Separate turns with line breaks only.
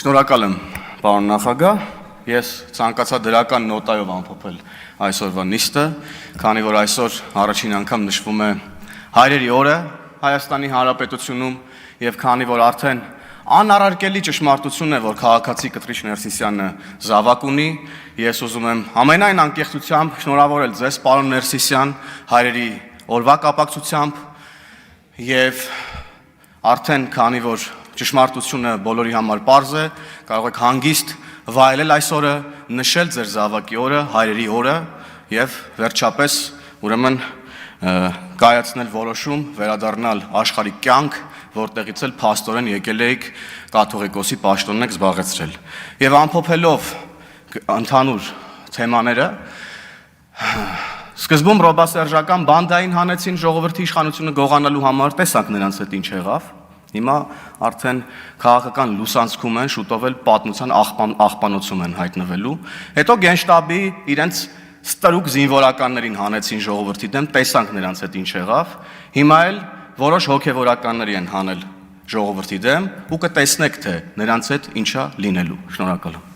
Շնորհակալ եմ, պարոն նախագահ, ես ցանկացա դրական նոտայով ամփոփել այսօրվա նիստը, քանի որ այսօր առաջին անգամ նշվում է հայրերի օրը Հայաստանի Հանրապետությունում եւ քանի որ արդեն անառարկելի ճշմարտություն է, որ քաղաքացի Կտրիչ Ներսիսյանը զավակ ունի, ես ուզում եմ ամենայն անկեղծությամբ շնորհավորել ձեզ, պարոն Ներսիսյան, հայրերի օրվա կապակցությամբ եւ արդեն քանի որ ճշմարտությունը բոլորի համար պարզ է, կարող եք հանգիստ վայելել այս օրը, նշել ձեր զավակի օրը, հայրերի օրը եւ վերջապես ուրեմն կայացնել որոշում, վերադառնալ աշխարհի կյանք, որտեղից էլ փաստորեն եկել եք կաթողիկոսի պաշտոնն եք զբաղեցրել։ Եվ ամփոփելով ընդհանուր թեմաները, սկզբում ռոբասերժական բանդային հանեցին ժողովրդի իշխանությունը գողանալու համար, տեսանք նրանց հետ ինչ եղավ։ Հիմա արդեն քաղաքական լուսանցքում են, շուտով էլ պատմության աղբանոցում են հայտնվելու։ Հետո գենշտաբի իրենց ստրուկ զինվորականներին հանեցին ժողովրդի դեմ, տեսանք նրանց հետ ինչ եղավ։ Հիմա էլ որոշ հոգևորականների են հանել ժողովրդի դեմ ու կտեսնեք, թե նրանց հետ ինչա լինելու։ Շնորհակալ եմ։